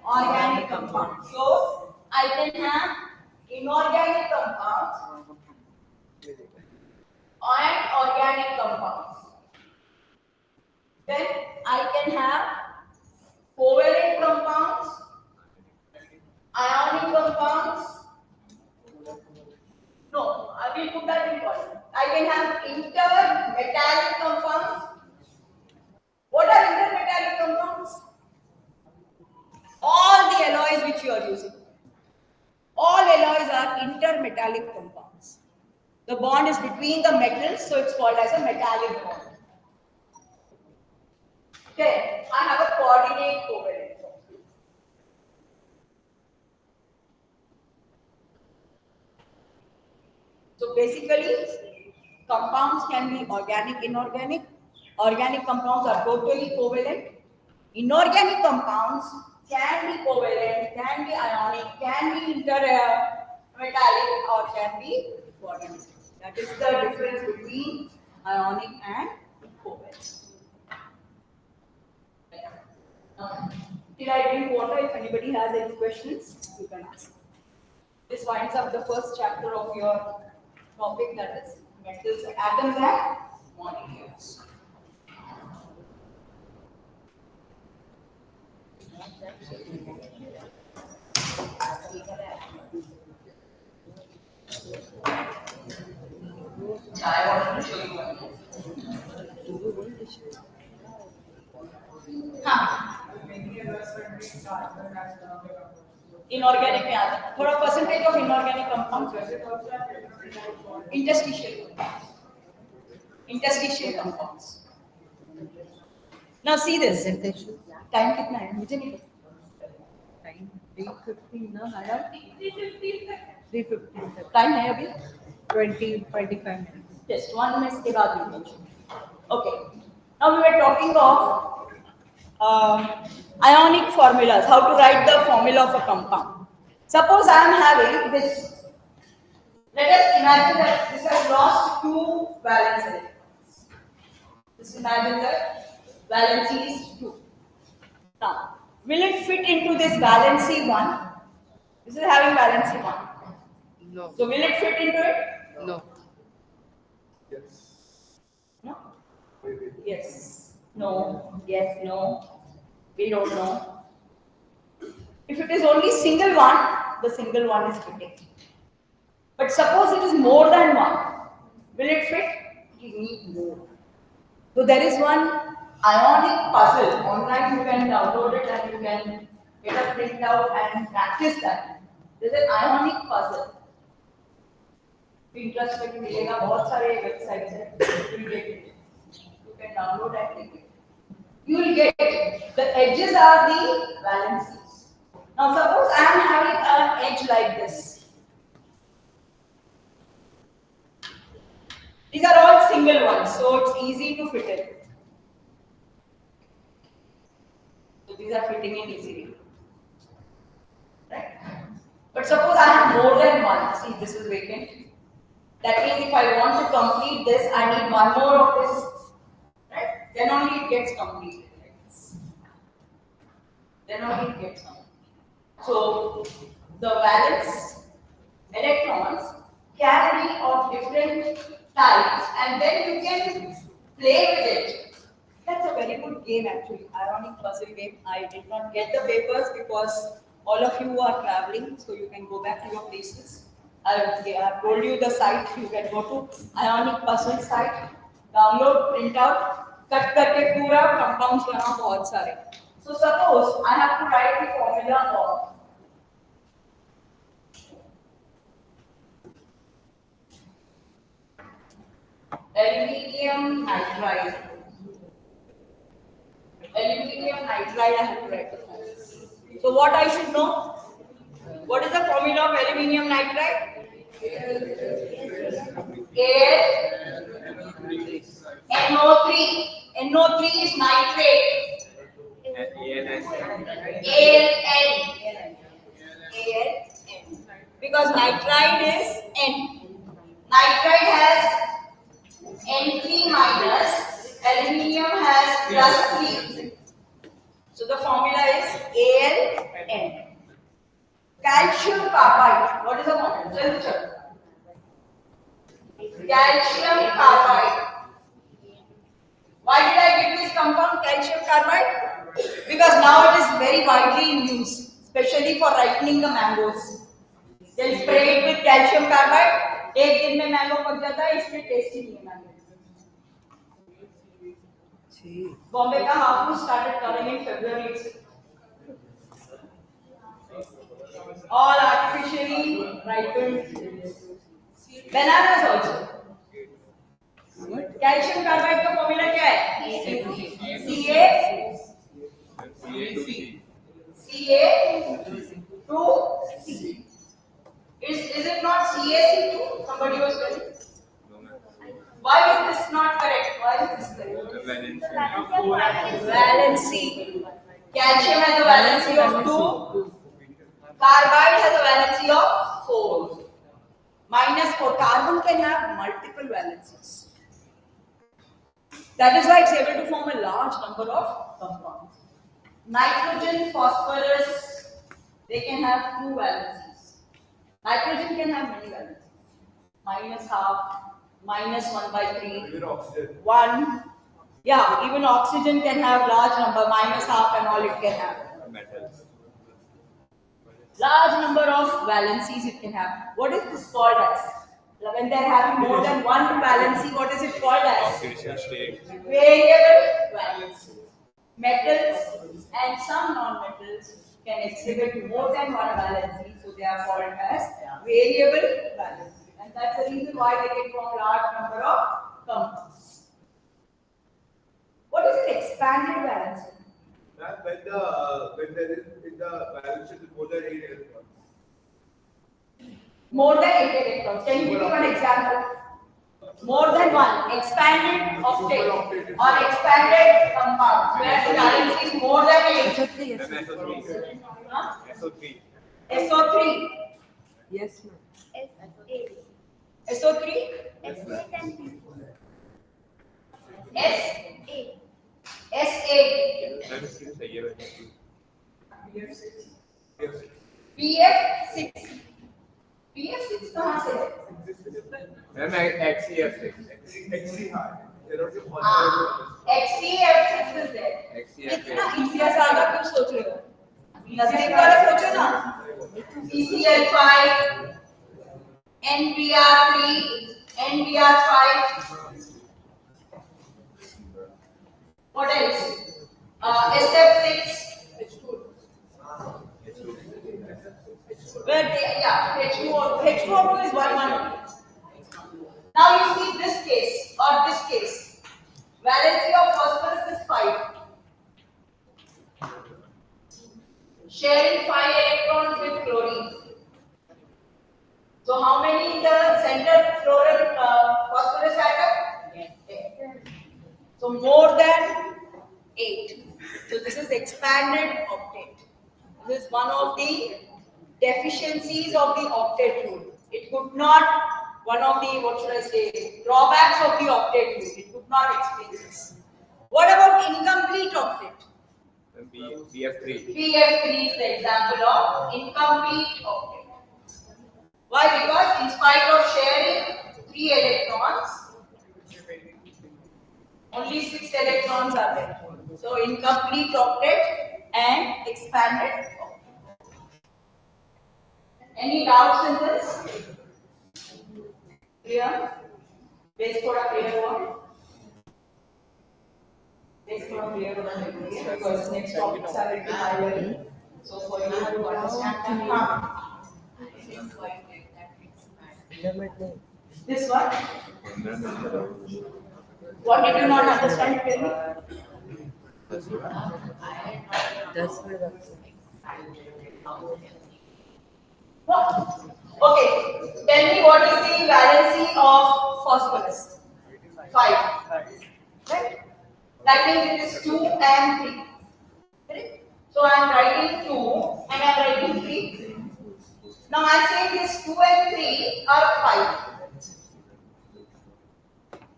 [SPEAKER 1] organic compounds. So I can have inorganic compounds and organic compounds. Then I can have covalent compounds, ionic compounds. No, I will put that in column. I can have intermetallic compounds. What are intermetallic compounds? All the alloys which you are using. All alloys are intermetallic compounds. The bond is between the metals, so it's called as a metallic bond. Then I have a coordinate covalent bond. So basically, compounds can be organic, inorganic. Organic compounds are totally covalent. Inorganic compounds can be covalent, can be ionic, can be intermetallic, or can be organic. That is the difference between ionic and covalent. Till I drink water, if anybody has any questions, you can ask. This winds up the first chapter of your topic, that is metals, atoms and molecules. I wanted to show you one. हाँ, inorganic में आता है थोड़ा percentage of inorganic compounds interstitial compounds. Now see this. Time कितना है मुझे नहीं पता. Time 3:15 ना मैडम. 3:15. Time है अभी
[SPEAKER 2] 20-25 minutes.
[SPEAKER 1] just 1 minute के बाद we will. Okay. Now we were talking of ionic formulas. How to write the formula of a compound. Suppose I am having this. Let us imagine that this has lost 2 valence electrons. Just imagine that valency is 2. Now, will it fit into this valency 1? This is having valency 1.
[SPEAKER 2] No.
[SPEAKER 1] So, will it fit into it?
[SPEAKER 2] No.
[SPEAKER 5] Yes.
[SPEAKER 1] No.
[SPEAKER 5] Maybe.
[SPEAKER 1] Yes. No. Yes. No. We don't know. If it is only single one, the single one is fitting. But suppose it is more than one, will it fit? We need more. So there is one ionic puzzle. Online you can download it and you can get a printout and practice that. There is an ionic puzzle. Pinterest पे भी मिलेगा बहुत सारे websites हैं. You will get it. You can download and take it. You will get it. The edges are the valencies. Now suppose I am having an edge like this. These are all single ones, so it's easy to fit in. So these are fitting in easily. Right? But suppose I have more than one. See, this is vacant. That means if I want to complete this, I need one more of this. Right? Then only it gets completed. Like this. Then only it gets completed. So the valence electrons can be of different types, and then you can play with it. That's a very good game actually, ionic puzzle game. I did not get the papers because all of you are traveling, so you can go back to your places. I've told you the site. You can go to ionic puzzle site, download, print out, cut करके पूरा compounds बनाओ बहुत सारे. So suppose I have to write the formula of aluminium nitride. Aluminium nitride, I have to write the formula. So what I should know? What is the formula of aluminium nitride? NO3. NO3 is nitrate. ALN. Because nitride is N. Nitride has N3 minus, aluminium has plus 3. So the formula is AlN. Calcium carbide. What is the formula? Calcium carbide. Why did I get this compound calcium carbide? Because now it is very widely in use, especially for ripening the mangoes. They'll spray it with calcium carbide. एक दिन में mango पक जाता है, इसलिए tasty नहीं है mango. Bombay का Hapus started coming in February. All artificially ripened. Bananas also. Calcium carbide का formula क्या है? Ca2C. Is it not CaC2? Somebody was telling. Why is this not correct? Why is this correct? Valency. Calcium has a valency of 2. Carbide has a valency of 4. Minus 4. Carbon can have multiple valencies. That is why it's able to form a large number of compounds. Nitrogen, phosphorus, they can have 2 valencies. Nitrogen can have many valencies. Minus half, minus 1/3.
[SPEAKER 5] Even oxygen.
[SPEAKER 1] 1. Yeah, even oxygen can have large number, minus half and all it can have.
[SPEAKER 5] Metals.
[SPEAKER 1] Large number of valencies it can have. What is this called as? When they are having more than one valency, what is it called as?
[SPEAKER 5] Oxidation state.
[SPEAKER 1] Variable valency. Metals and some non-metals can exhibit more than one valency, so they are called as variable valency. And that's the reason why they can form large number of compounds. What is an expanded valency?
[SPEAKER 5] That when there is in the valence shell more than 8 electrons.
[SPEAKER 1] More than 8 electrons. Can you give me one example? More than one. Expanded octet or expanded compound where the valence is more than 8.
[SPEAKER 2] SO3,
[SPEAKER 5] Then
[SPEAKER 2] yes.
[SPEAKER 5] SO3.
[SPEAKER 1] Huh?
[SPEAKER 5] SO3.
[SPEAKER 1] SO3.
[SPEAKER 2] Yes, ma'am.
[SPEAKER 1] SO3.
[SPEAKER 3] S8 and P4.
[SPEAKER 1] S8. S8.
[SPEAKER 5] Then it's the year.
[SPEAKER 1] PF6. PF6 कहाँ से है?
[SPEAKER 5] Then XCF6. XC high.
[SPEAKER 1] XCF6 is there. इतना easy ज़्यादा क्यों सोच रहे हो? नजदीक वाला सोचो ना. CCl5, NBr3, NBr5. What else? SF6. Where they, yeah, H2O2 is one. Now you see this case or this case. Valency of phosphorus is 5. Sharing 5 electrons with chlorine. So how many in the center fluorine phosphorus atom? 8. So more than 8. So this is expanded octet. This is one of the deficiencies of the octet rule. It could not, one of the, what should I say, drawbacks of the octet rule. It could not explain this. What about incomplete octet?
[SPEAKER 5] Then BF3.
[SPEAKER 1] PF3 is the example of incomplete octet. Why? Because in spite of sharing 3 electrons, only 6 electrons are there. So incomplete octet and expanded octet. Any doubts in this? Clear? Base थोड़ा clear हुआ? Base थोड़ा clear होना जरूरी है because next topics are very high level. So for you to understand that, this one? What did you not understand? Tell me.
[SPEAKER 2] That's where
[SPEAKER 1] What? Okay. Tell me what is the valency of phosphorus? 5. Right? That means it is 2 and 3. Correct? So I am writing 2 and I am writing 3. Now I am saying this 2 and 3 are 5.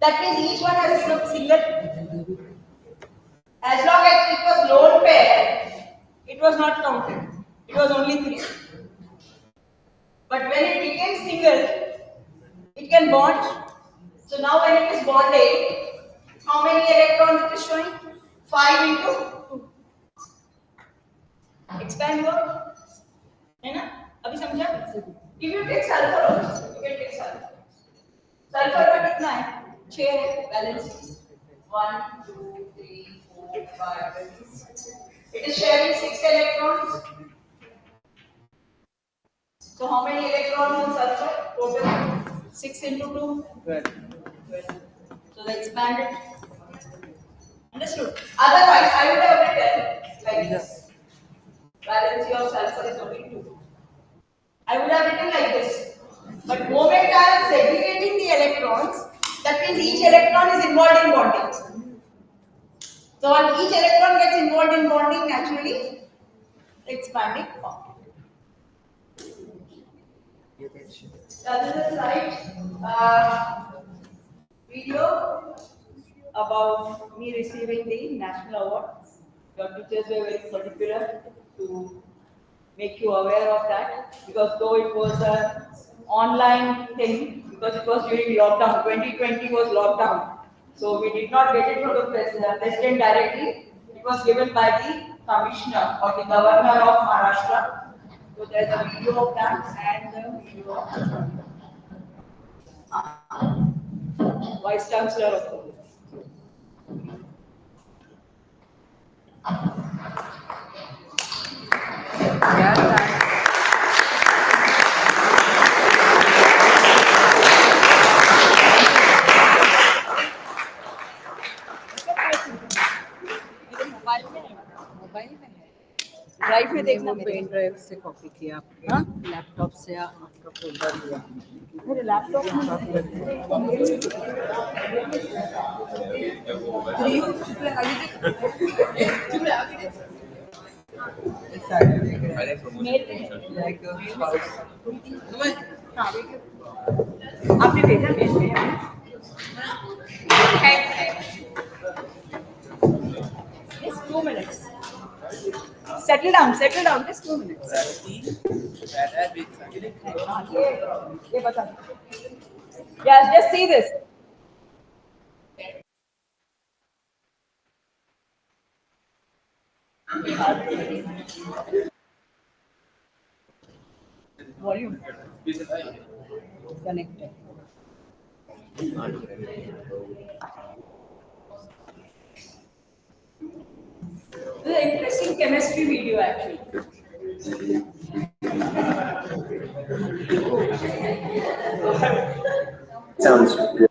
[SPEAKER 1] That means each one has a single. As long as it was lone pair, it was not counted. It was only 3. But when it became single, it can bond. So now when it is bonded, how many electrons it is showing? 5 into 2. Expand work. है ना? अभी समझा? If you take sulfur also, you can take sulfur. Sulfur का कितना है? 6 है balance. 1, 2, 3, 4, 5, 6. It is sharing 6 electrons. So how many electrons in sulfur? Total 6 into 2. 12. So the expanded. Understood? Otherwise, I would have written like this. Valency of sulfur is only 2. I would have written like this. But moment I am segregating the electrons, that means each electron is involved in bonding. So when each electron gets involved in bonding, naturally expanding form. This is a slide video about me receiving the national award. Your teachers were very particular to make you aware of that because though it was an online thing, because it was during lockdown, 2020 was lockdown. So we did not get it from the president directly. It was given by the commissioner or the governor of Maharashtra. So there's a video of that and the video of Vice Chancellor of College.
[SPEAKER 2] Yeah, thanks.
[SPEAKER 1] मेरे mobile में है,
[SPEAKER 2] mobile में है।
[SPEAKER 1] Drive में
[SPEAKER 2] मैंने
[SPEAKER 1] देखना
[SPEAKER 2] वो
[SPEAKER 1] मेरे
[SPEAKER 2] पेन ड्राइव से कॉपी किया आपके
[SPEAKER 1] हाँ?
[SPEAKER 2] लैपटॉप से आपका फोल्डर लिया।
[SPEAKER 1] मेरे लैपटॉप में मेल में है। हाँ, आपने भेजा मेल में? Just 2 minutes. Settle down, just 2 minutes. हाँ, ये बता दो। Yes, just see this. Volume connected. This is an interesting chemistry video actually.
[SPEAKER 6] Sounds good.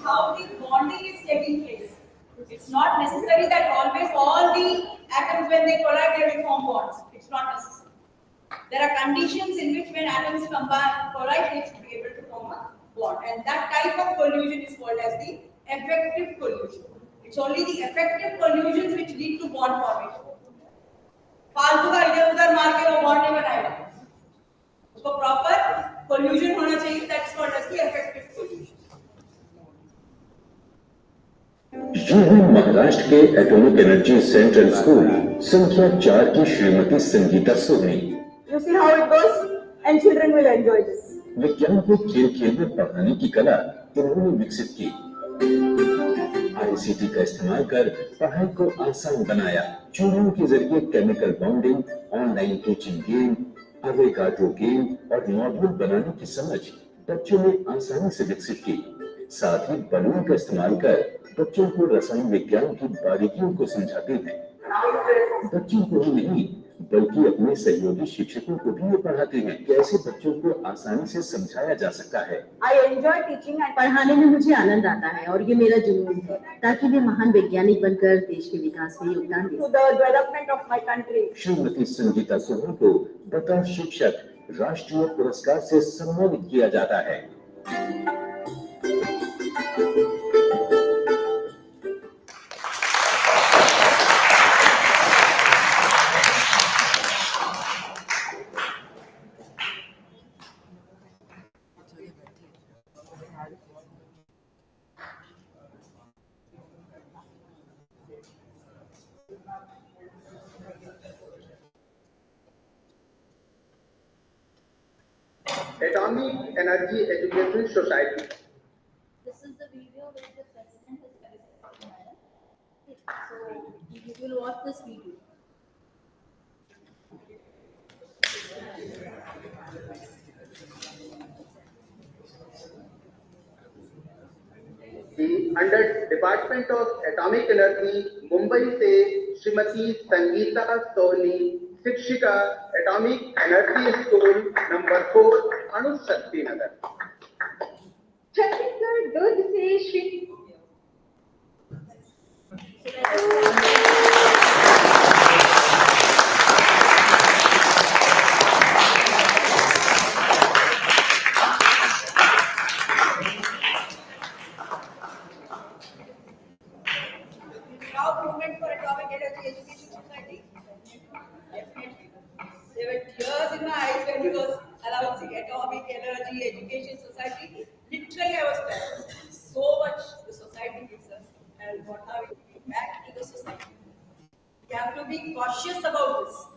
[SPEAKER 1] How the bonding is taking place. It's not necessary that always all the atoms when they collide they will form bonds. It's not necessary. There are conditions in which when atoms combine, collide, they should be able to form a bond. And that type of collusion is called as the effective collusion. It's only the effective collusions which lead to bond formation. फालतू का इधर उधर मार के वो bond नहीं बनाएगा उसको प्रॉपर कोल्यूजन होना चाहिए that's called as the effective collusion
[SPEAKER 6] यूं महाराष्ट्र के एटॉमिक एनर्जी सेंट्रल स्कूल संख्या 4 की श्रीमती संगीता सोहनी
[SPEAKER 1] You see how it goes and children will enjoy this.
[SPEAKER 6] विज्ञान को खेल खेल में पढ़ाने की कला उन्होंने विकसित की आईसीटी का इस्तेमाल कर पढ़ाई को आसान बनाया चूड़ियों के जरिए chemical bonding online teaching game Avogadro game और मॉड्यूल बनाने की समझ बच्चों ने आसानी से विकसित की साथ ही बलून का इस्तेमाल कर बच्चों को रसायन विज्ञान की बारीकियों को समझाते हैं बच्चों को ही नहीं बल्कि अपने सहयोगी शिक्षकों को भी ये पढ़ाते हैं कैसे बच्चों को आसानी से समझाया जा सकता है
[SPEAKER 1] I enjoy teaching and
[SPEAKER 7] पढ़ाने में मुझे आनंद आता है और ये मेरा जुनून है ताकि मैं महान वैज्ञानिक बनकर देश के विकास में योगदान दे
[SPEAKER 1] to the development of my country.
[SPEAKER 6] Shrimati Sangeeta सोहनी को बतौर शिक्षक राष्ट्रीय पुरस्कार से सम्मानित किया जाता है
[SPEAKER 8] Atomic Energy Education Society.
[SPEAKER 3] This is the video where the president has felicitated madam. So you will watch this video.
[SPEAKER 8] Under department of atomic energy Mumbai से श्रीमती संगीता सोहनी शिक्षिका atomic energy school number 4 Anushakti Nagar
[SPEAKER 1] Chhattisgarh Durg से Shri Proud movement for Atomic Energy Education Society. Definitely. There were tears in my eyes when he was announcing Atomic Energy Education Society. Literally, I was touched. So much the society gives us, and what are we giving back to the society? We have to be cautious about this.